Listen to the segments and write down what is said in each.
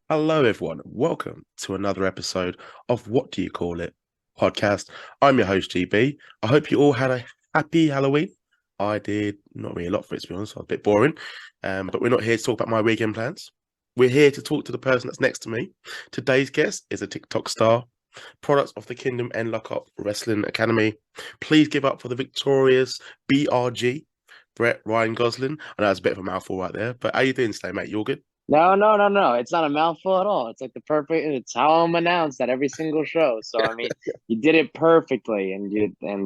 Hello, everyone. Welcome to another episode of What Do You Call It podcast. I'm your host, GB. I hope you all had a happy Halloween. I did not really a lot for it, to be honest. I was a bit boring. But we're not here to talk about my weekend plans. We're here to talk to the person that's next to me. Today's guest is a TikTok star, product of the Kingdom and Lockup Wrestling Academy. Please give up for the victorious BRG, Ryan Gosselin. I know that's a bit of a mouthful right there, but how you doing today, mate? You all good? No. It's not a mouthful at all. It's like it's how I'm announced at every single show. So I mean, you did it perfectly, and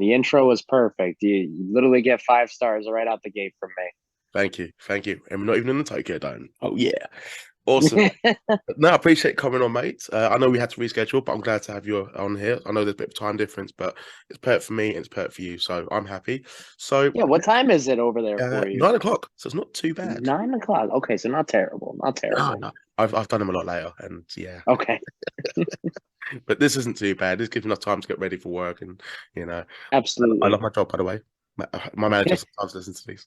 the intro was perfect. You literally get 5 stars right out the gate from Thank you. Thank you. And we're not even in the Tokyo Dome. Oh, yeah. Awesome. me. No, I appreciate coming on, mate. I know we had to reschedule, but I'm glad to have you on here. I know there's a bit of time difference, but it's perfect for me and it's perfect for you. So I'm happy. So Yeah, what time is it over there for you? 9 o'clock. So it's not too bad. 9 o'clock. Okay, so not terrible. Not No, terrible. no. I've done them a lot later, and yeah. Okay, But this isn't too bad. This gives me enough time to get ready for work, and you know, I love absolutely. my job, by the way. My manager sometimes listens to these.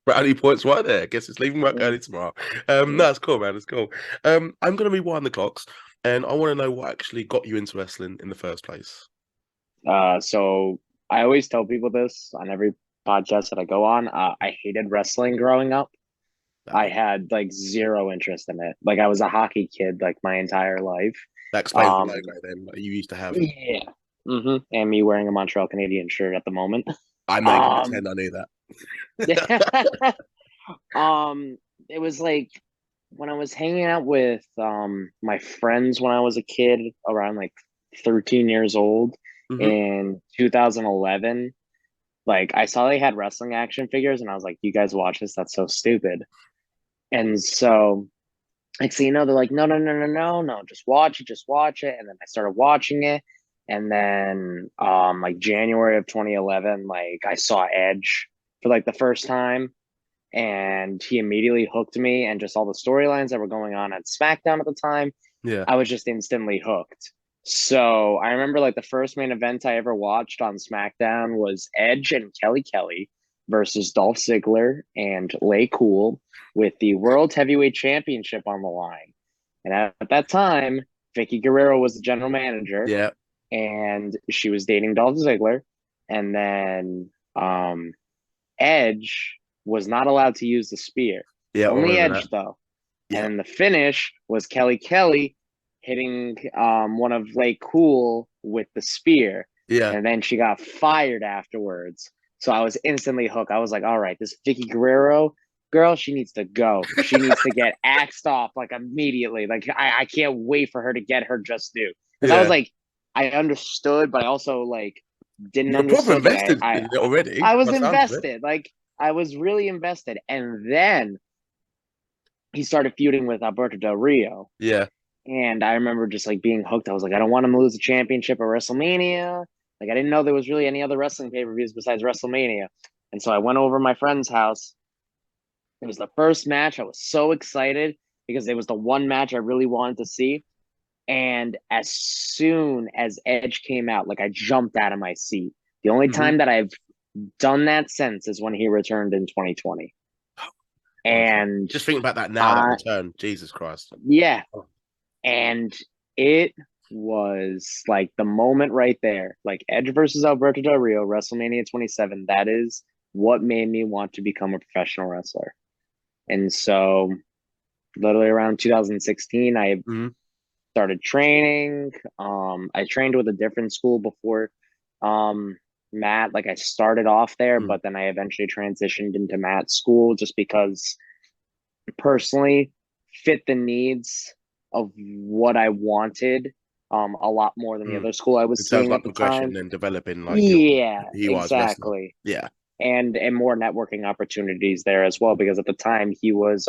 Brownie points right there. I guess it's leaving work early tomorrow. No, that's cool, man. It's cool. I'm gonna rewind the clocks, and I want to know what actually got you into wrestling in the first place. So I always tell people this on every podcast that I go on. I hated wrestling growing up. I That, had like zero interest in it. Like I was a hockey kid like my entire life. that explains the Um, logo then that you used to have. yeah. And me wearing a Montreal Canadian shirt at the moment. I'm not even gonna Um, pretend I knew that. yeah. It was like when I was hanging out with my friends when I was a kid, around like 13 years old Hmm. in 2011. Like I saw they had wrestling action figures, and I was like, "You guys watch this? That's so stupid." And so like, so they're like, no, just watch it. And then I started watching it. And then like January of 2011, like I saw Edge for like the first time, and he immediately hooked me, and just all the storylines that were going on at SmackDown at the time, Yeah. I was just instantly hooked. So I remember like the first main event I ever watched on SmackDown was Edge and Kelly versus Dolph Ziggler and Lay Cool, with the World Heavyweight Championship on the line. And at that time, Vicky Guerrero was the general manager, Yeah. and she was dating Dolph Ziggler. And then Edge was not allowed to use the spear. Yeah. I Only remember that. Edge, though. And Yeah. then the finish was Kelly hitting one of Lake Cool with the spear. Yeah. And then she got fired afterwards. So I was instantly hooked. I was like, all right, this Vicky Guerrero girl, she needs to go. She needs to get axed off like immediately. Like I can't wait for her to get her just due. Because I was Yeah. like, I understood, but I also like didn't You were proper understood. Like invested in it already, I was by the sounds of it. invested. Like I was really invested. And then he started feuding with Alberto Del Rio. Yeah. And I remember just like being hooked. I was like, I don't want him to lose the championship at WrestleMania. Like I didn't know there was really any other wrestling pay-per-views besides WrestleMania. And so I went over to my friend's house. It was the first match. I was so excited because it was the one match I really wanted to see. And as soon as Edge came out, like I jumped out of my seat. The only Hmm. time that I've done that since is when he returned in 2020. Okay. And Just thinking about that now, that I, return. Jesus Christ. yeah, Oh, and it was like the moment right there, like Edge versus Alberto Del Rio, WrestleMania 27. That is what made me want to become a professional wrestler. And so, literally around 2016, I mhm. started training. I trained with a different school before Matt. Like I started off there, Mm. but then I eventually transitioned into Matt's school just because personally fit the needs of what I wanted a lot more than the Mm. other school I In was terms of seeing like at the time. progression and developing like your Yeah, who you are as a wrestler. exactly. Yeah. And more networking opportunities there as well, because at the time he was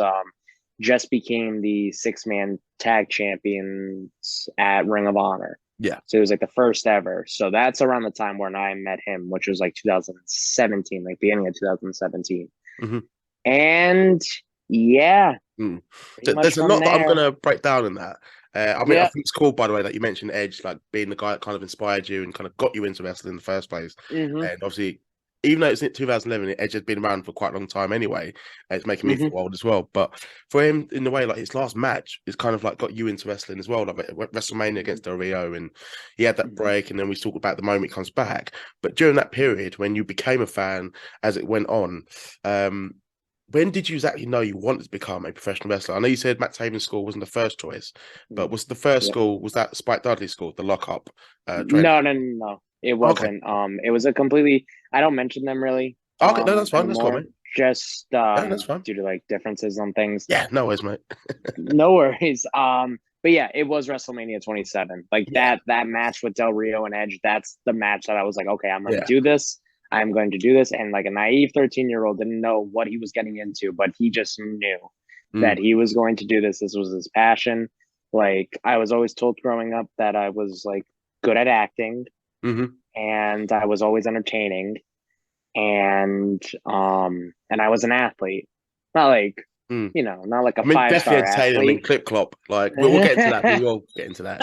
just became the 6 man tag champions at Ring of Honor. Yeah. So it was like the first ever. So that's around the time when I met him, which was like 2017, like beginning of 2017. Hmm. And yeah, Mm. pretty So much there's a from lot that I'm there. gonna break down in that. I mean, I Yeah. think it's cool, by the way, that you mentioned Edge, like being the guy that kind of inspired you and kind of got you into wrestling in the first place. Hmm. And obviously, even though it's in 2011, Edge has been around for quite a long time anyway. It's making me Hmm. feel old as well. But for him, in a way, like his last match is kind of like got you into wrestling as well. Like WrestleMania against Del Rio, and he had that Hmm. break, and then we talk about the moment he comes back. But during that period, when you became a fan as it went on, um, when did you exactly know you wanted to become a professional wrestler? I know you said Matt Taven's school wasn't the first choice, but was the first Yeah. school, was that Spike Dudley's school, the lockup training? No, no, no, no. It Okay. wasn't. It was a completely. I don't mention them really Okay, no, that's fine. That's cool, anymore, mate. just Yeah, that's fine. due to like differences on things. Yeah, no worries, mate. No worries. But yeah, it was WrestleMania 27. Like Yeah, that match with Del Rio and Edge, that's the match that I was like, okay, I'm gonna yeah. do this. I'm going to do this. And like a naive 13-year-old didn't know what he was getting into, but he just knew Mm, that he was going to do this. This was his passion. Like I was always told growing up that I was like good at acting hmm and I was always entertaining and I was an athlete. Not like, mm. not like a I mean, definitely five-star entertaining. I mean, athlete. clip clop. Like, we'll get into that. We will get into that.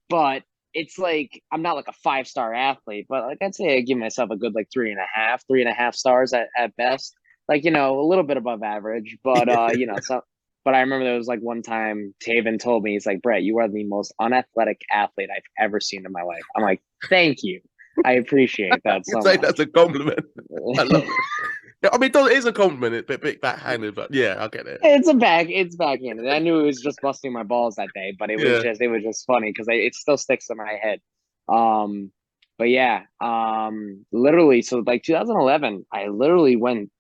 But it's like I'm not like a five-star athlete, but like I'd say I give myself a good like three and a half stars at best. Like, a little bit above average. But so but I remember there was like one time Taven told me, he's like, Brett, you are the most unathletic athlete I've ever seen in my life. I'm like, thank you. I appreciate that You so say that's a compliment. I much. love it. Yeah, I mean, it is a compliment. It's a bit backhanded, but yeah, I get it. It's backhanded. I knew it was just busting my balls that day, but Yeah. it was just funny because it still sticks in my head. Um, but yeah, literally, so like 2011, I literally went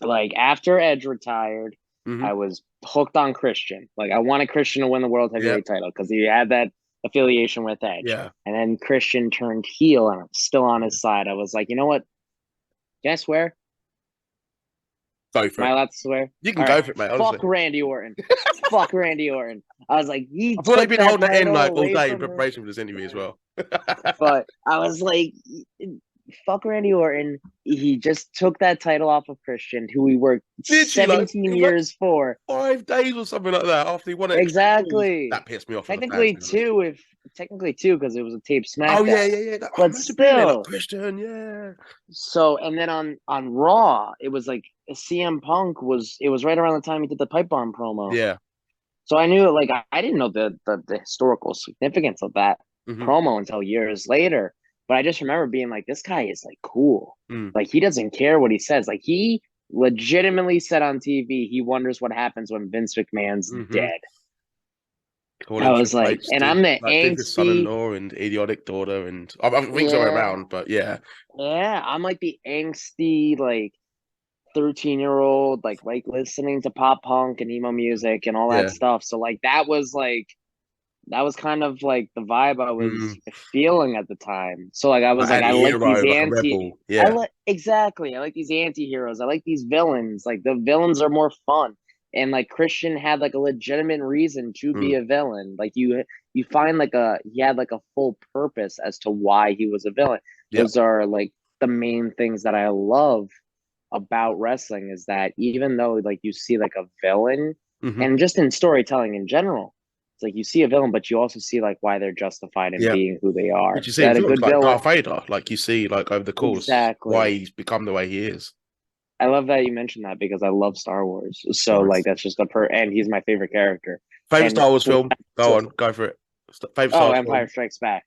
like after Edge retired, hmm I was hooked on Christian. Like I wanted Christian to win the world Yeah. heavyweight title because he had that affiliation with Edge, Yeah. and then Christian turned heel, and I'm still on Yeah. his side. I was like, you know what? Can I swear? Go Am for I it. allowed to swear? You can All go right. for it, mate. Fuck Honestly, Randy Orton. Fuck Randy Orton. I was like, he I feel like you've took been that holding that in title like all away day in from him. preparation for this interview as well. But I was like, fuck Randy Orton. He just took that title off of Christian, who we worked Literally, like it 17 was like years for. 5 days or something like that after he won it. Exactly. That pissed me off as a fan, to Technically be honest. two, if technically two, because it was a tape Oh yeah, SmackDown. yeah, yeah. Oh, But imagine being there like still, Christian. Yeah, so and then on Raw, it was like CM Punk was it was right around the time he did the pipe bomb promo. yeah. So I knew like I didn't know the historical significance of that hmm promo until years later. But I just remember being like, this guy is like cool. Mm. Like he doesn't care what he says. Like he legitimately said on TV he wonders what happens when Vince McMahon's hmm dead. I Calling was Triple like, H and I'm the like David's angsty, son-in-law and idiotic daughter, and I think so yeah, around. But yeah, yeah. I'm like the angsty, like 13-year-old, like listening to pop punk and emo music and all that yeah. stuff. So that was kind of like the vibe I was Mm. feeling at the time. So like I was Like like I like these anti-hero, like a rebel. I Yeah. like exactly. I like these anti-heroes. I like these villains. Like the villains are more fun. And like Christian had like a legitimate reason to be Mm. a villain. Like you find like he had like a full purpose as to why he was a villain. Yeah. Those are like the main things that I love about wrestling is that even though like you see like a villain hmm and just in storytelling in general, it's like you see a villain, but you also see like why they're justified in Yeah. being who they are. Which you see in That a films good like villain. Darth Vader, like you see like over the course why Exactly. he's become the way he is. I love that you mentioned that because I love Star Wars. So like Nice. that's just and he's my favorite character. Favorite And Star Wars for film? Go so on, go for it. Favorite Star oh, Wars Empire film? Strikes Back.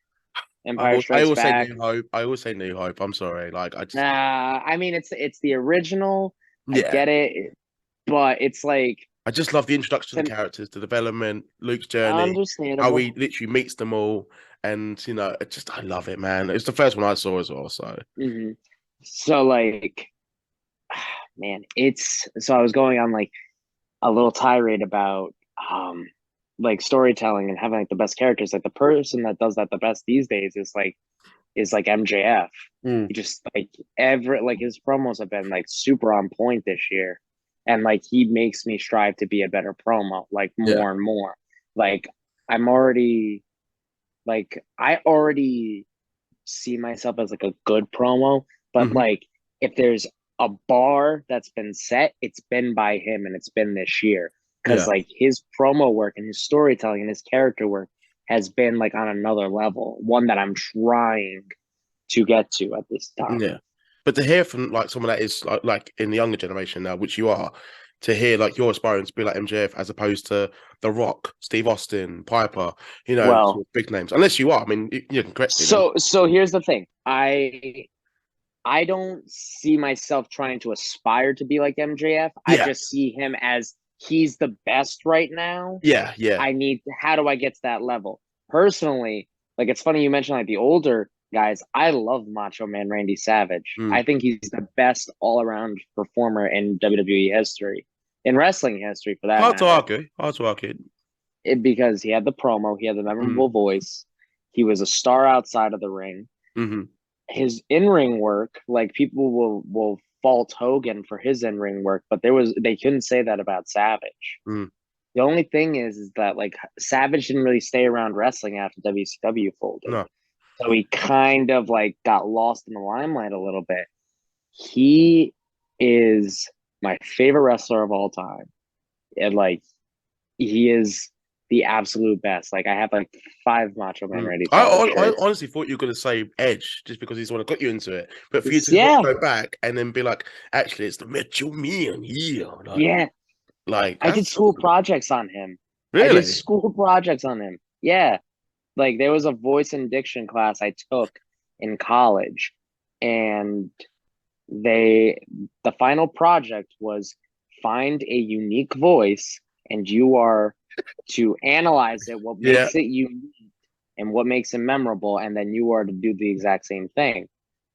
Empire I Strikes always say Back. New Hope. I always say New Hope. I'm sorry. Like I just I mean it's the original. I yeah. get it, but it's like I just love the introduction to the to, characters, the development, Luke's journey, how understandable. he literally meets them all, and I love it, man. It's the first one I saw as well, so Hmm. So like, man, it's so I was going on like a little tirade about like storytelling and having like the best characters. Like the person that does that the best these days is like MJF. Mm. He just like like his promos have been like super on point this year. And like he makes me strive to be a better promo, like Yeah, more and more. Like I'm already I already see myself as like a good promo, but hmm like if there's a bar that's been set, it's been by him and it's been this year. Cause yeah, like his promo work and his storytelling and his character work has been like on another level, one that I'm trying to get to at this time. Yeah. But to hear from like someone that is like in the younger generation now, which you are, to hear like you're aspiring to be like MJF as opposed to The Rock, Steve Austin, Piper, sort Well, of big names. Unless you are, I mean, you can correct me then. so here's the thing. I don't see myself trying to aspire to be like MJF. I Yeah, just see him as he's the best right now. yeah, yeah. How do I get to that level? Personally, like it's funny you mentioned like the older guys. I love Macho Man Randy Savage. Mm. I think he's the best all around performer in WWE history, in wrestling history for that Hard to matter. argue. Hard to argue. Because he had the promo, he had the memorable Mm. voice, he was a star outside of the ring. Mm-hmm. His in-ring work, like people will fault Hogan for his in-ring work, but they couldn't say that about Savage. Mm. The only thing is that like Savage didn't really stay around wrestling after WCW folded. No. So he kind of like got lost in the limelight a little bit. He is my favorite wrestler of all time. And like he is the absolute best. Like I have like 5 Macho Man Randy Savage I shirts. honestly thought you were going to say Edge just because he's the one that got you into it. But for you to Yeah, go back and then be like, actually, it's the Macho Man here. yeah. Like I did that's school projects on him. I did really, school projects on him. Yeah. Like there was a voice and diction class I took in college, and the final project was find a unique voice, and you are to analyze it, what yeah, makes it unique and what makes it memorable, and then you are to do the exact same thing.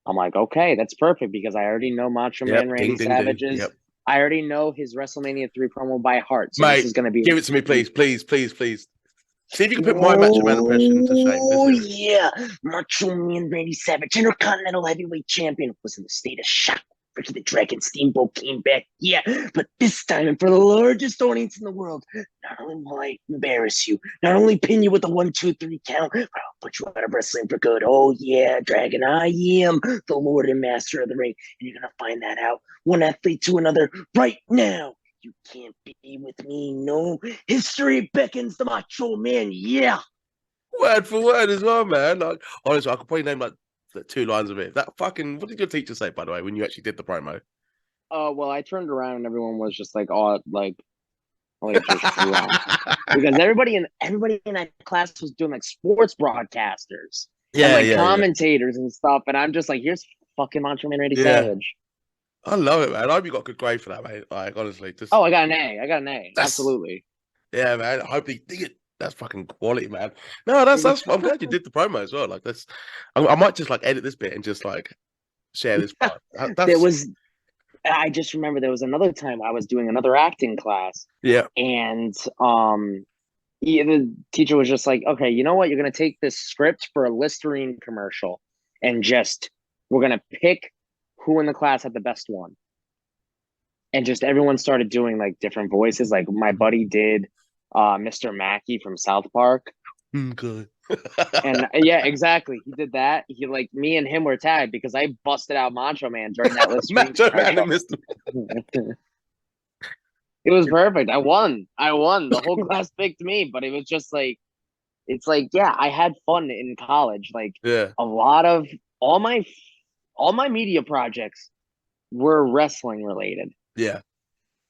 I'm like, okay, that's perfect because I already know Macho Man yep, Randy ding, ding, ding, Savage's. yep. I already know his WrestleMania 3 promo by heart. So this Mate, is going to be give it to me, please, please, please, please. See if you can put my Macho Man impression to shame. Let's Oh hear it. yeah, Macho Man Randy Savage, Intercontinental Heavyweight Champion, was in the state of shock. Ricky the Dragon Steamboat came back, yeah, but this time and for the largest audience in the world. Not only will I embarrass you, not only pin you with a 1, 2, 3 count, but I'll put you out of wrestling for good. Oh yeah, Dragon, I am the Lord and Master of the Ring, and you're gonna find that out one athlete to another right now. You can't be with me, no. History beckons the Macho Man, yeah. Word for word as well, man. Like honestly, I could probably name like the 2 lines of it. That fucking what did your teacher say, by the way, when you actually did the promo? Well, I turned around and everyone was just like just drunk because everybody in that class was doing like sports broadcasters and Yeah, like yeah, yeah, commentators and stuff, and I'm just like, here's fucking Macho Man Randy yeah. Savage. I love it, man. I hope you got a good grade for that, mate. Like honestly, just Oh, I got an A. I got an A. that's Absolutely. yeah, man. I hope they dig it. That's fucking quality, man. No, that's. I'm glad you did the promo as well. Like that's. I might just like edit this bit and just like share this part. There That's was. I just remember there was another time I was doing another acting class, yeah, and the teacher was just like, okay, you know what? You're gonna take this script for a Listerine commercial, and just we're gonna pick who in the class had the best one, and just everyone started doing like different voices. Like my buddy did, Mr. Mackey from South Park, good. and yeah, exactly, he did that. He like me and him were tagged because I busted out Macho Man during that Listerine Macho Man and commercial. Mr. It was perfect. I won. I won. The whole class picked me, but it was just like it's like, yeah, I had fun in college. Like Yeah, a lot of all my media projects were wrestling related. yeah,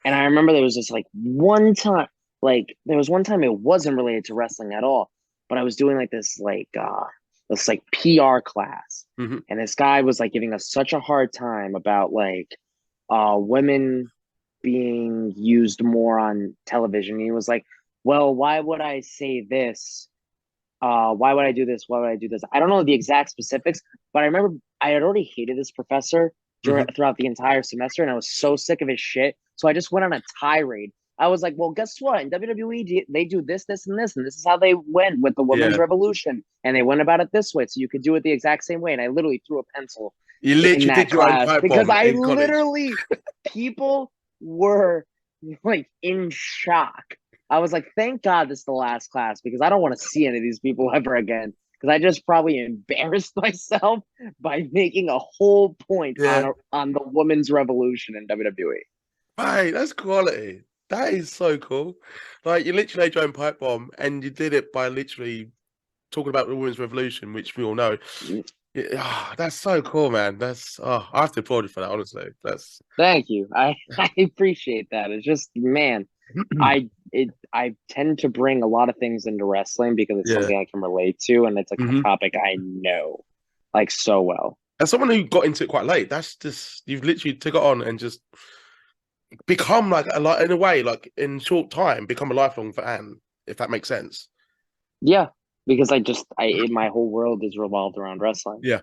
And I remember there was one time it wasn't related to wrestling at all, but I was doing like this like PR class. hmm And this guy was like giving us such a hard time about like women being used more on television. He was like, well, why would I say this? Why would I do this? Why would I do this? I don't know the exact specifics, but I remember I had already hated this professor hmm throughout the entire semester, and I was so sick of his shit. So I just went on a tirade. I was like, well, guess what? In WWE, they do this, this, and this is how they went with the women's yeah. revolution. And they went about it this way. So you could do it the exact same way. And I literally threw a pencil You in literally that did your own class pipe because bomb I in college. literally, people were like in shock. I was like, thank God this is the last class because I don't want to see any of these people ever again. Because I just probably embarrassed myself by making a whole point Yeah, on the women's revolution in WWE. right. That's quality. That is so cool. Like you literally made your own pipe bomb, and you did it by literally talking about the women's revolution, which we all know. That's so cool, man. I have to applaud you for that, honestly. That's Thank you. I appreciate that. It's just, man, I tend to bring a lot of things into wrestling because it's yeah. something I can relate to, and it's like a Hmm. topic I know like so well. As someone who got into it quite late, that's just you've literally took it on and just become like in a way, like in short time, become a lifelong fan, if that makes sense. Yeah, because my whole world is revolved around wrestling. Yeah.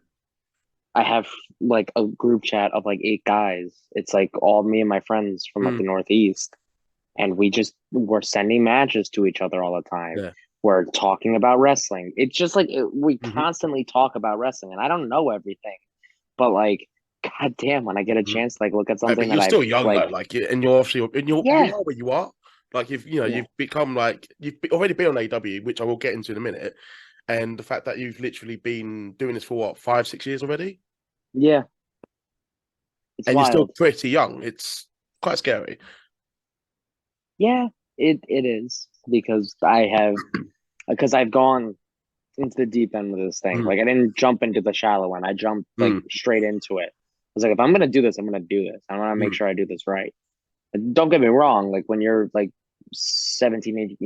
I have like a group chat of like 8 guys. It's like all me and my friends from like Mm, the Northeast, and we're sending matches to each other all the time. yeah. We're talking about wrestling. It's just like we Hmm. constantly talk about wrestling, and I don't know everything, but like, god damn, when I get a Hmm. chance to like look at But something that you're I've still young though, like, like, and you're obviously, and you yeah, are where you are. Like, yeah, you've become like already been on AW, which I will get into in a minute, and the fact that you've literally been doing this for what 5, 6 years already, yeah, it's and you're still wild. pretty young. It's quite scary. Yeah, it is because I've gone into the deep end with this thing. Mm, Like I didn't jump into the shallow end. I jumped like mm, straight into it. I was like, if I'm gonna do this, I'm gonna do this. I want to make mm. sure I do this right. Don't get me wrong, like when you're like 17,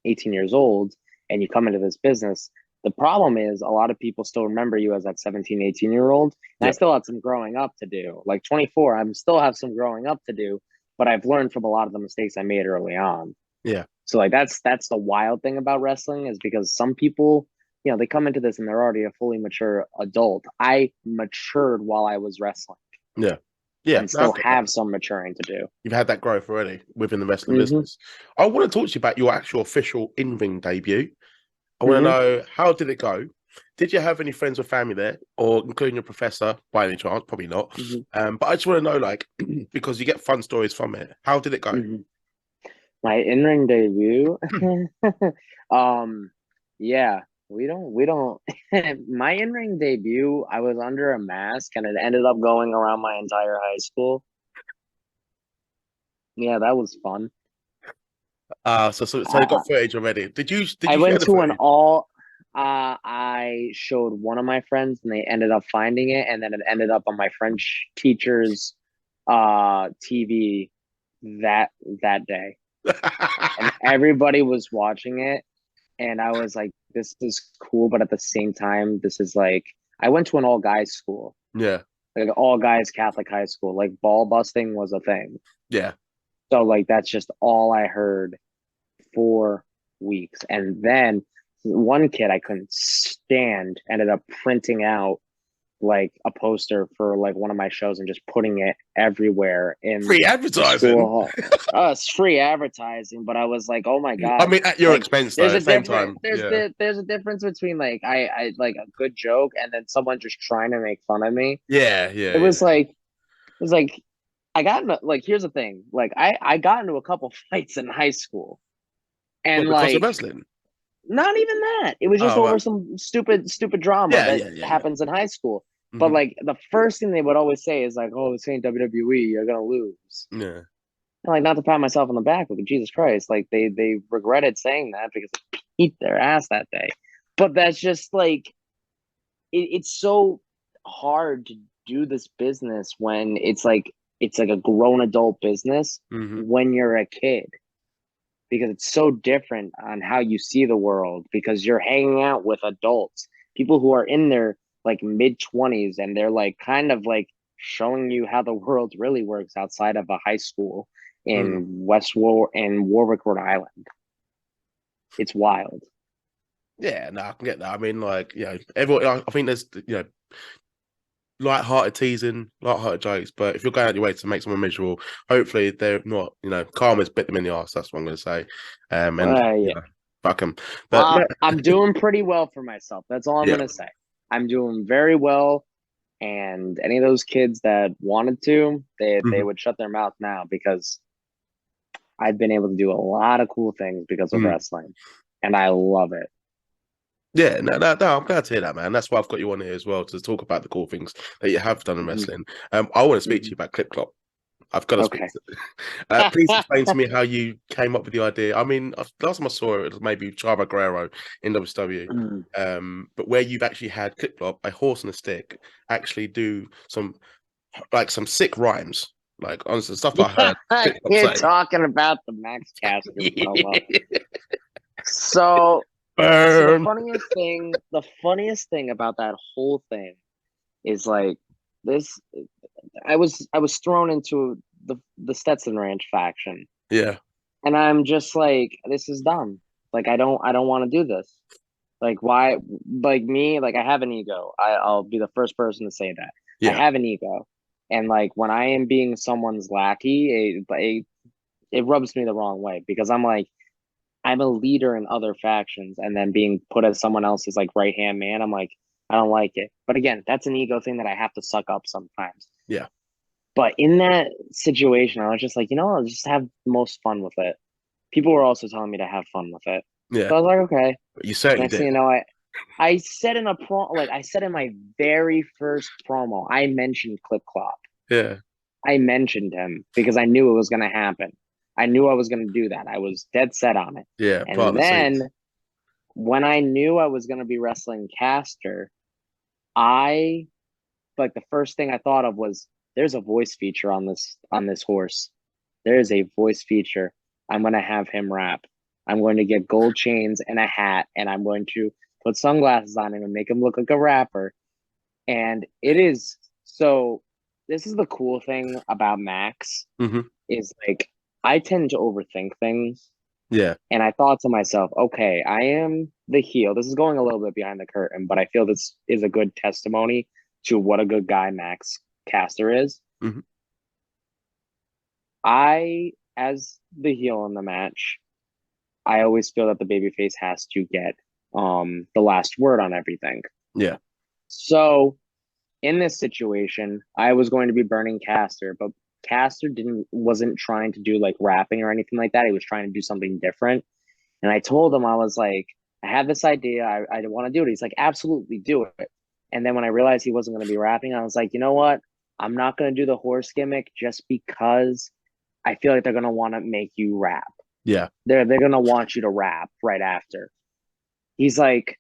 18 years old and you come into this business, the problem is a lot of people still remember you as that 17, 18-year old. And I Yeah, still have some growing up to do. Like 24, I'm still have some growing up to do, but I've learned from a lot of the mistakes I made early on. yeah, So like that's the wild thing about wrestling is because some people, they come into this and they're already a fully mature adult. I matured while I was wrestling yeah, yeah. and No, I still get that. have some maturing to do. You've had that growth already within the wrestling Hmm. business. I want to talk to you about your actual official in-ring debut. I want to Hmm. know, how did it go? Did you have any friends or family there, or including your professor by any chance? Probably not. Hmm. But I just want to know, like, because you get fun stories from it. How did it go? Hmm. My in-ring debut. um, yeah, we don't. My in-ring debut, I was under a mask and it ended up going around my entire high school. Yeah, that was fun. So you got footage already. Did I you share went the to an footage? all. I showed one of my friends, and they ended up finding it, and then it ended up on my French teacher's TV that that day, and everybody was watching it, and I was like, "This is cool," but at the same time, this is like I went to an all guys school, Yeah, like all guys Catholic high school. Like ball busting was a thing, yeah. so like that's just all I heard 4 weeks. And then one kid I couldn't stand ended up printing out like a poster for like one of my shows and just putting it everywhere in Free the school advertising. hall. It's free advertising, but I was like, oh my I god. mean, at your Like expense, though. At the same time, yeah, there's a difference between like I like a good joke and then someone just trying to make fun of me. yeah, It yeah, was yeah. like I got into, like here's the thing. Like I got into a couple fights in high school. What, And because of like wrestling? not even that. It was just Oh, over right. some stupid drama Yeah, that yeah, yeah, yeah. happens in high school. But Hmm. like the first thing they would always say is like, "Oh, this ain't WWE. You're gonna lose." Yeah, And like not to pat myself on the back, but Jesus Christ, like they regretted saying that because they beat their ass that day. But that's just like it's so hard to do this business when it's like a grown adult business hmm, when you're a kid because it's so different on how you see the world because you're hanging out with adults, people who are in their like mid 20s and they're like kind of like showing you how the world really works outside of a high school mm. in Warwick, Rhode Island. It's wild. Yeah. No, I can get that. I mean, like, everyone. I think there's, light-hearted teasing, light-hearted jokes. But if you're going out your way to make someone miserable, hopefully they're not, karma's bit them in the arse. That's what I'm going to say. And Yeah. fuck them. But no, I'm doing pretty well for myself. That's all I'm yeah, gonna say. I'm doing very well. And any of those kids that wanted to, they mhm, would shut their mouth now because I've been able to do a lot of cool things because of mm. wrestling, and I love it. Yeah, no, no, no, I'm glad to hear that, man. That's why I've got you on here as well to talk about the cool things that you have done in Hmm. wrestling. I want to speak to Hmm. you about Clip Clop. I've got to speak Okay. to it. Please explain to me how you came up with the idea. I mean, last time I saw it, it was maybe Chavo Guerrero in WCW. Mm. But where you've actually had Clip Clop, a horse and a stick, actually do some sick rhymes, like on some stuff I Yeah, heard Clip Clop you're say. talking about the Max Caster promo. Yeah. So, so Burn. the funniest thing about that whole thing is like this. I was thrown into the Stetson Ranch faction, Yeah, and I'm just like, this is dumb. Like, I don't want to do this. Like, why? Like me, like I have an ego. I'll be the first person to say that I yeah, have an ego, and like when I am being someone's lackey, it rubs me the wrong way because I'm like, I'm a leader in other factions, and then being put as someone else's like right hand man, I'm like, I don't like it. But again, that's an ego thing that I have to suck up sometimes. yeah, But in that situation, I was just like, I'll just have the most fun with it. People were also telling me to have fun with it. yeah. So I was like, okay. But you certainly Next thing did. you know, I said in a like I said in my very first promo, I mentioned Clip Clop. Yeah, I mentioned him because I knew it was gonna happen. I knew I was gonna do that. I was dead set on it. yeah. Plant And the seeds. then when I knew I was gonna be wrestling Caster, I like the first thing I thought of was there's a voice feature on this horse. There is a voice feature. I'm gonna have him rap. I'm going to get gold chains and a hat, and I'm going to put sunglasses on him and make him look like a rapper. And it is so. This is the cool thing about Max Hmm. is like I tend to overthink things, Yeah, and I thought to myself, okay, I am the heel. This is going a little bit behind the curtain, but I feel this is a good testimony to what a good guy Max Caster is. hmm, I, as the heel in the match, I always feel that the babyface has to get the last word on everything. yeah, So in this situation, I was going to be burning Caster, but Caster wasn't trying to do like rapping or anything like that. He was trying to do something different. And I told him, I was like, I have this idea. I want to do it. He's like, absolutely do it. And then when I realized he wasn't going to be rapping, I was like, you know what? I'm not going to do the horse gimmick just because I feel like they're going to want to make you rap. yeah, They're going to want you to rap right after. He's like,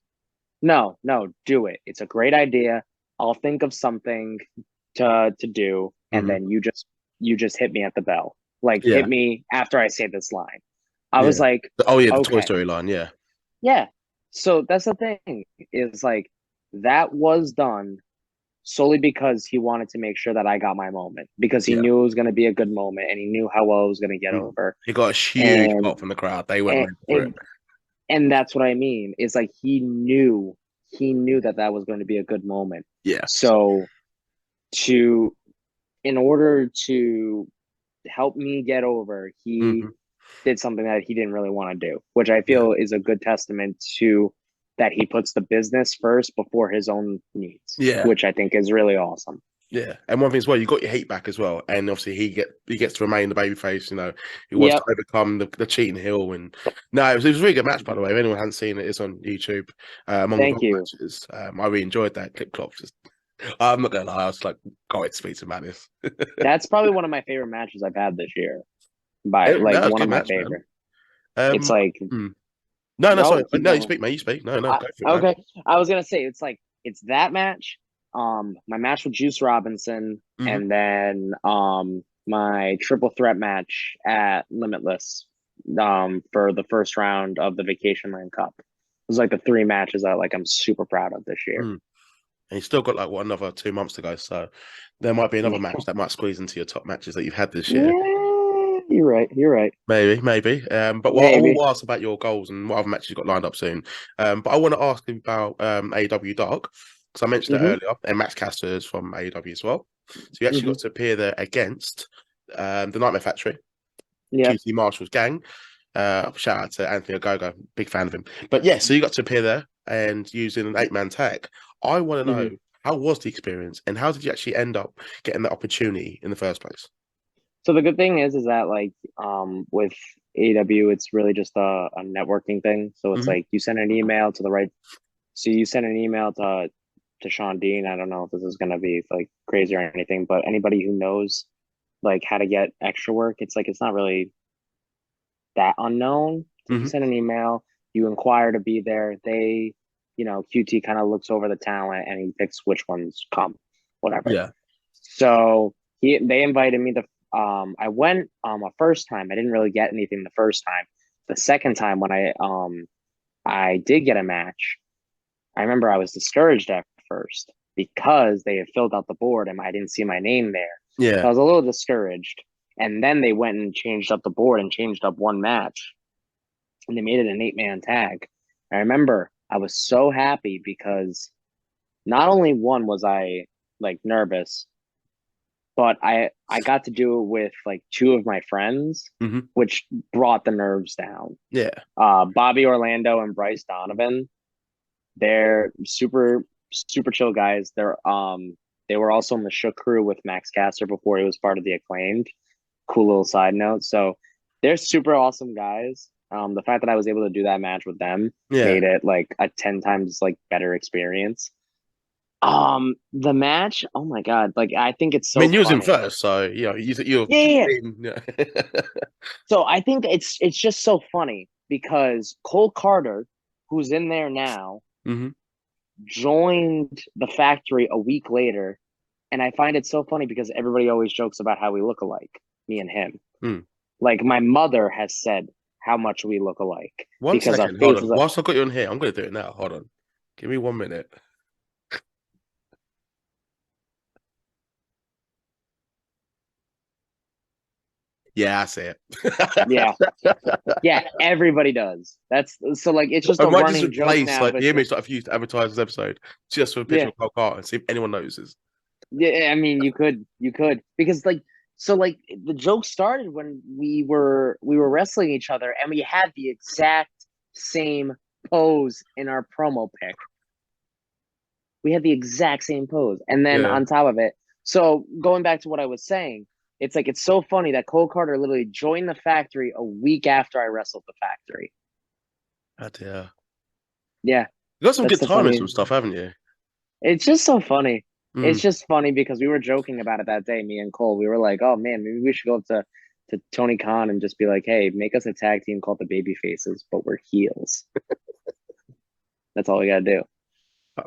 no, no, do it. It's a great idea. I'll think of something to do, and hmm, then you just hit me at the bell. Like hit yeah, me after I say this line. I was yeah. like, Oh yeah, the Toy okay, Story line. Yeah, yeah. So that's the thing is like that was done solely because he wanted to make sure that I got my moment because he yeah. knew it was going to be a good moment and he knew how well it was going to get Mm. over. He got a huge And pop from the crowd. They went and, right for it. and and that's what I mean. Is like he knew that that was going to be a good moment. Yeah, So to in order to help me get over, he hmm, did something that he didn't really want to do, which I yeah, feel is a good testament to that he puts the business first before his own needs, yeah. which I think is really awesome. Yeah, and one thing as well, you got your heat back as well, and obviously he gets to remain the babyface. He wants to Yep. overcome the cheating hill, and no, it was a really good match by the way. If anyone hasn't seen it, it's on YouTube among the Thank gold you. matches. I really enjoyed that clip clop. Just, I'm not gonna lie, I was like, God, it's Speed to Madness. That's probably one of my favorite matches I've had this year. By No, like it's a one of good my match, man. favorite. It's Um, like hmm. No, no, sorry, no, keep no, you going. speak, man. You speak. No, no, go for it, man. Okay, I was gonna say it's like it's that match, my match with Juice Robinson, Hmm. and then my triple threat match at Limitless, for the first round of the Vacation Land Cup. It was like the three matches that like I'm super proud of this year. Mm. And you still got like what another 2 months to go, so there might be another match that might squeeze into your top matches that you've had this year. Yeah, you're right. You're right. Maybe, maybe. But what I Maybe. will ask about your goals and what other matches you've got lined up soon. But I want to ask you about AEW Dark because I mentioned it Mm-hmm. earlier, and Max Caster is from AEW as well. So you actually Mm-hmm. got to appear there against the Nightmare Factory, Yep. QT Marshall's gang. Shout out to Anthony Ogogo, big fan of him. But yeah, so you got to appear there and using an 8-man tag. I want to know Mm-hmm. how was the experience and how did you actually end up getting that opportunity in the first place? So the good thing is that like with AW, it's really just a networking thing. So it's Hmm. like you send an email to the right. So you send an email to Sean Dean. I don't know if this is gonna be like crazy or anything, but anybody who knows like how to get extra work. It's like it's not really that unknown. It's like you Hmm. send an email, you inquire to be there. They, QT kind of looks over the talent and he picks which ones come, whatever. Yeah. So they invited me to. I went a first time. I didn't really get anything the first time. The second time when I did get a match, I remember I was discouraged at first because they had filled out the board and I didn't see my name there. So Yeah. I was a little discouraged. And then they went and changed up the board and changed up one match and they made it an 8-man tag. I remember I was so happy because not only one was I like nervous, but I got to do it with like two of my friends, Hmm. which brought the nerves down. Yeah. Bobby Orlando and Bryce Donovan. They're super chill guys. They were also in the Shook crew with Max Caster before he was part of the Acclaimed. Cool little side note. So they're super awesome guys. The fact that I was able to do that match with them Yeah. made it like a 10 times like better experience. The match, oh my God, like I think it's I so mean, you was in funny. first, so you're Yeah, yeah, yeah. yeah. So I think it's just so funny because Cole Carter, who's in there now, Hmm. joined the factory a week later. And I find it so funny because everybody always jokes about how we look alike, me and him. Mm. Like my mother has said how much we look alike One because our second, hold on. faces are. Whilst I got you on here, I'm gonna do it now. Hold on. Give me 1 minute. Yeah, I see it. Yeah, yeah, everybody does. That's so like it's just I a might just running joke replace now like the between. image that I've used to advertise this episode just for a picture Yeah, of Cole Carter and see if anyone notices. yeah. I mean, you could because like so like the joke started when we were wrestling each other and we had the exact same pose in our promo pic. We had the exact same pose. And then Yeah. on top of it, so going back to what I was saying, it's like it's so funny that Cole Carter literally joined the factory a week after I wrestled the factory. Oh dear. Yeah, You got some that's good the timing, funny. some stuff, haven't you? It's just so funny. Mm. It's just funny because we were joking about it that day, me and Cole. We were like, "Oh man, maybe we should go up to Tony Khan and just be like, hey, make us a tag team called the Baby Faces, but we're heels. That's all we gotta do."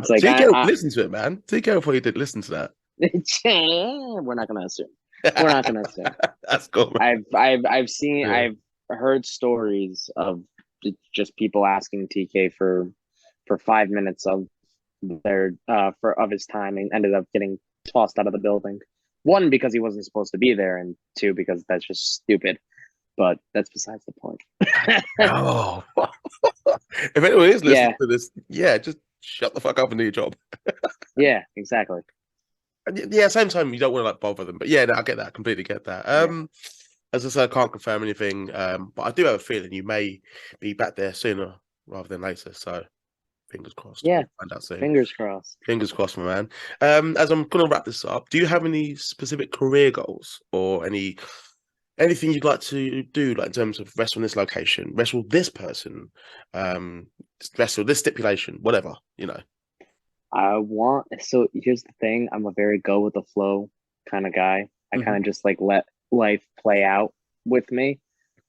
It's like TK listen to it, man. TK before you did listen to we're not gonna assume. We're not that. gonna assume. That's cool, man. Yeah. I've heard stories of just people asking TK for 5 minutes of their for of his time and ended up getting tossed out of the building. One, because he wasn't supposed to be there, and two, because that's just stupid. But that's besides the point. Oh, if anyone is listening Yeah, to this, yeah, just shut the fuck up and do your job. yeah, exactly. And yeah, same time you don't want to like bother them, but yeah, no, I get that. I completely get that. Yeah, As I said, I can't confirm anything, but I do have a feeling you may be back there sooner rather than later. So fingers crossed. yeah. We'll find out soon. Fingers crossed. Fingers crossed, my man. As I'm gonna wrap this up, do you have any specific career goals or anything you'd like to do, like in terms of wrestle this location, wrestle this person, um, wrestle this stipulation, whatever, you know? So here's the thing, I'm a very go with the flow kind of guy. I Hmm. kind of just like let life play out with me.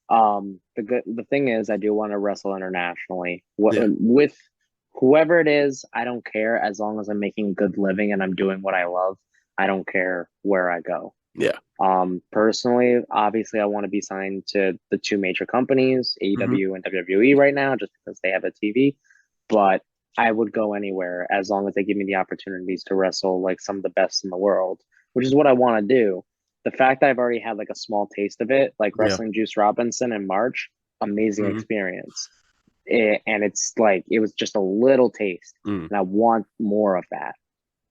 The thing is, I do want to wrestle internationally. Yeah, With whoever it is, I don't care as long as I'm making a good living and I'm doing what I love. I don't care where I go. yeah. Personally, obviously, I want to be signed to the two major companies, Hmm. AEW and WWE, right now, just because they have a TV. But I would go anywhere as long as they give me the opportunities to wrestle like some of the best in the world, which is what I want to do. The fact that I've already had like a small taste of it, like Yeah. wrestling Juice Robinson in March, amazing Hmm. experience. And it's like it was just a little taste, Mm. and I want more of that.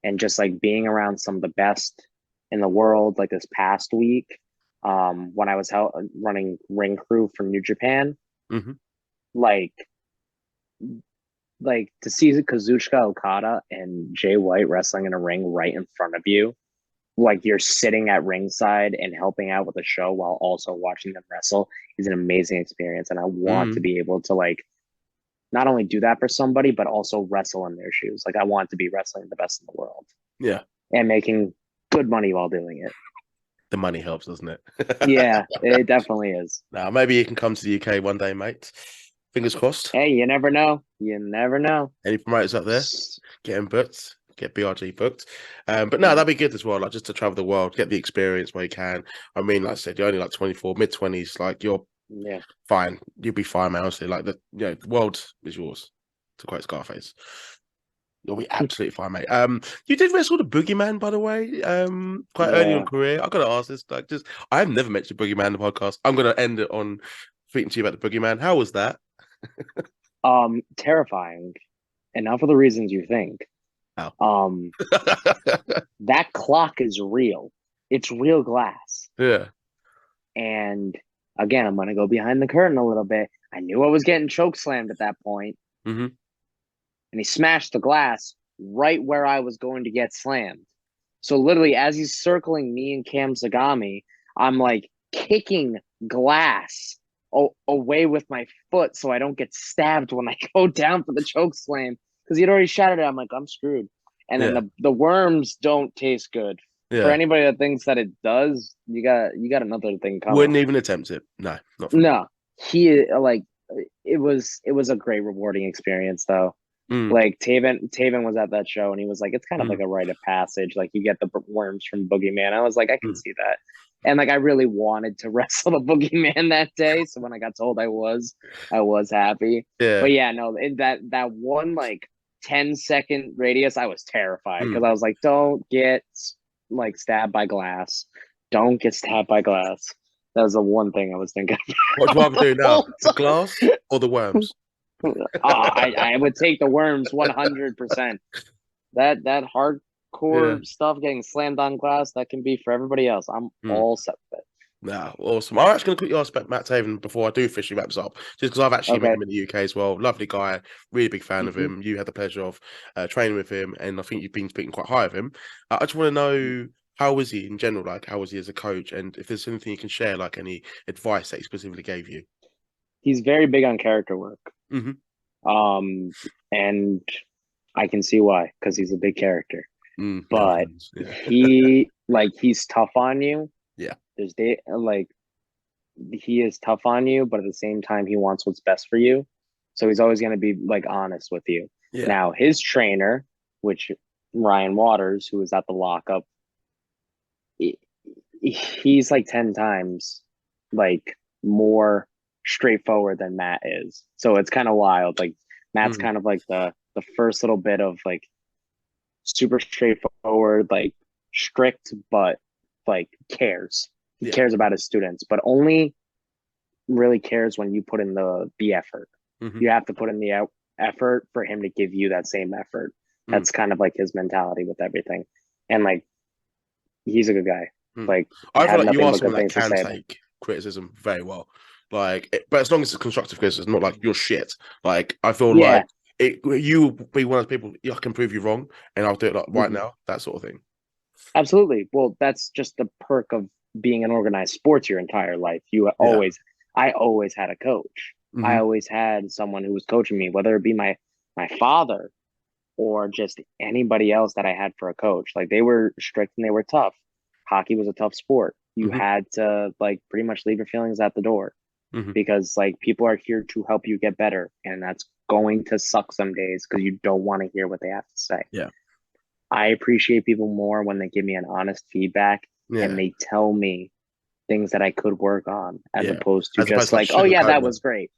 And just like being around some of the best in the world, like this past week, when I was running ring crew for New Japan, Hmm. like to see Kazuchika Okada and Jay White wrestling in a ring right in front of you, like you're sitting at ringside and helping out with the show while also watching them wrestle is an amazing experience. And I want to Mm. be able to like not only do that for somebody, but also wrestle in their shoes. Like I want to be wrestling the best in the world Yeah. and making good money while doing it. The money helps, doesn't it? Yeah, it definitely is. Now, maybe you can come to the UK one day, mate. Fingers crossed. Hey, you never know. You never know. Any promoters up there? Get them booked. Get BRG booked. But no, Mhm. that'd be good as well. Like just to travel the world, get the experience where you can. I mean, like I said, you're only like 24, mid-20s. Like you're Yeah. fine. You'll be fine, man. Honestly, like the world is yours. To quote Scarface. You'll be absolutely fine, mate. You did wrestle the Boogeyman, by the way, quite early in your Yeah. career. I gotta ask this, like, just I have never mentioned Boogeyman in the podcast. I'm gonna end it on speaking to you about the Boogeyman. How was that? Terrifying. And not for the reasons you think. How? Um, that clock is real. It's real glass. Yeah. And again, I'm gonna go behind the curtain a little bit. I knew I was getting choke slammed at that point, Mm-hmm. and he smashed the glass right where I was going to get slammed. So literally, as he's circling me and Cam Zagami, I'm like kicking glass away with my foot so I don't get stabbed when I go down for the choke slam because he'd already shattered it. I'm like, I'm screwed. And then Yeah. the worms don't taste good. For Yeah. anybody that thinks that it does, you got another thing coming. Wouldn't even attempt it. No, not for me. No, he like it was a great rewarding experience though. Mm, Like Taven was at that show and he was like, it's kind of mm, like a rite of passage. Like you get the worms from Boogeyman. I was like, I can mm. see that. And like I really wanted to wrestle the Boogeyman that day. So when I got told I was happy. Yeah. But yeah, no, that one like 10-second radius, I was terrified because Mm. I was like, don't get like stabbed by glass. Don't get stabbed by glass. That was the one thing I was thinking What do you rather do now? about The the glass or the whole worms? time. I would take the worms 100%. That Yeah. hardcore stuff getting slammed on glass that can be for everybody else. I'm Mm. all set with it. Nah, awesome. I'm actually going to quickly ask about Matt Taven before I do officially wrap this up, just because I've actually met Okay. him in the UK as well. Lovely guy, really big fan of hmm him. You had the pleasure of training with him, and I think you've been speaking quite high of him. I just want to know how was he in general, like how was he as a coach, and if there's anything you can share, like any advice that he specifically gave you. He's very big on character work. Hmm. And I can see why because he's a big character. No But offense. Yeah. he's tough on you. Yeah. There's like he is tough on you, but at the same time he wants what's best for you. So he's always going to be like honest with you. Yeah. Now his trainer, which Ryan Waters, who was at the lockup, he's like 10 times like more straightforward than Matt is. So it's kind of wild. Like Matt's Mm. kind of like the first little bit of like super straightforward, like strict, but like cares. He Yeah. cares about his students, but only really cares when you put in the effort. Hmm. You have to put in the effort for him to give you that same effort. Mm. That's kind of like his mentality with everything. And like he's a good guy. Mm. Like I feel have like you nothing are but good someone that things to can say about him. take criticism very well. But as long as it's constructive criticism, not like you're shit. Like, I feel Yeah. like you will be one of those people, I can prove you wrong, and I'll do it like right Mhm. now, that sort of thing. Absolutely. Well, that's just the perk of being in organized sports your entire life. Yeah. I always had a coach. I Hmm. always had someone who was coaching me, whether it be my father or just anybody else that I had for a coach. Like they were strict and they were tough. Hockey was a tough sport. You Hmm. had to like pretty much leave your feelings at the door Hmm. because like people are here to help you get better, and that's going to suck some days because you don't want to hear what they have to say. Yeah. I appreciate people more when they give me an honest feedback and Yeah. they tell me things that I could work on as Yeah. opposed to As opposed just to like like, oh yeah, that sugarcoating it. was great.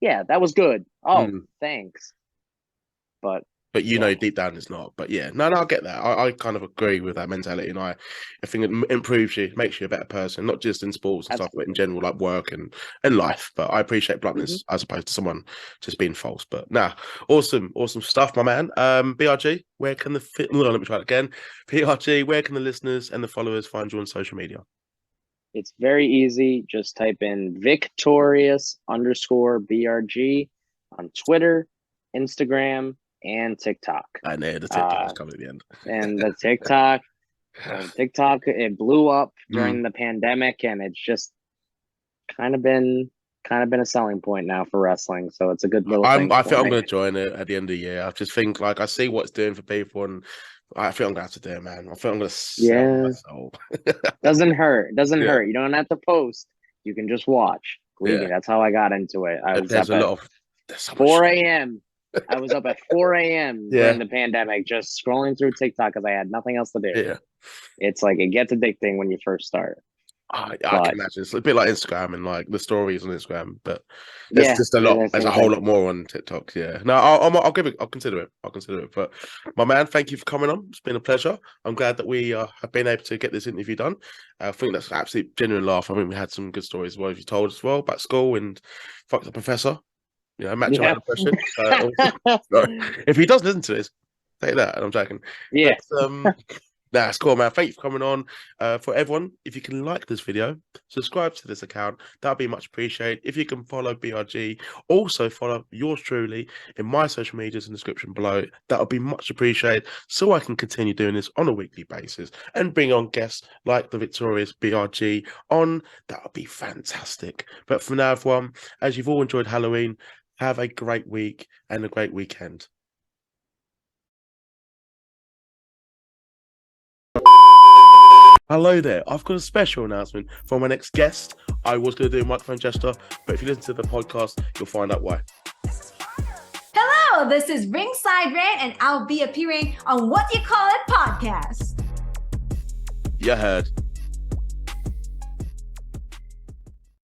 Yeah, that was good. Oh, Mm. thanks. But But yeah. deep down it's not. But yeah, no, I get that. I kind of agree with that mentality, and I think it improves you, makes you a better person, not just in sports and stuff, but in Absolutely. general, like work and life. But I appreciate hmm bluntness as opposed to someone just being false. But nah, awesome stuff, my man. BRG, where can let me try it again. BRG, where can the listeners and the followers find you on social media? It's very easy. Just type in victorious_BRG on Twitter, Instagram, and TikTok. I know the TikTok was Uh, coming at the end. and the TikTok, it blew up Mm. during the pandemic, and it's just kind of been a selling point now for wrestling. So it's a good little thing I for think I'm me. going to join it at the end of the year. I just think like I see what it's doing for people, and I think I'm gonna have to do it, man. I think I'm gonna sell my soul. Doesn't hurt. Doesn't Yeah. hurt. You don't have to post. You can just watch. Believe me, that's how I got into it. I was There's up a at lot of there's so much 4 a.m. I was up at 4 a.m. Yeah. during the pandemic, just scrolling through TikTok because I had nothing else to do. Yeah. It's like it gets addicting when you first start. I can imagine. It's a bit like Instagram and like the stories on Instagram, but there's Yeah, just a lot. the There's a same whole thing. lot more on TikTok. Yeah. No, I'll give it. I'll consider it. I'll consider it. But my man, thank you for coming on. It's been a pleasure. I'm glad that we have been able to get this interview done. I think that's an absolute genuine laugh. I mean, we had some good stories as well. You told us as well about school and fuck the professor. You know, Macho Man impression. So, if he does listen to this, take that. I'm joking. Yeah. But, nah, it's cool, man. Thank you for coming on. For everyone, if you can like this video, subscribe to this account. That'd be much appreciated. If you can follow BRG, also follow yours truly in my social medias in the description below. That would be much appreciated, so I can continue doing this on a weekly basis and bring on guests like the victorious BRG on. That would be fantastic. But for now, everyone, as you've all enjoyed Halloween, have a great week and a great weekend. Hello there. I've got a special announcement for my next guest. I was going to do a microphone gesture, but if you listen to the podcast, you'll find out why. Hello, this is Ringside Rant, and I'll be appearing on What Do You Call It podcast. You heard.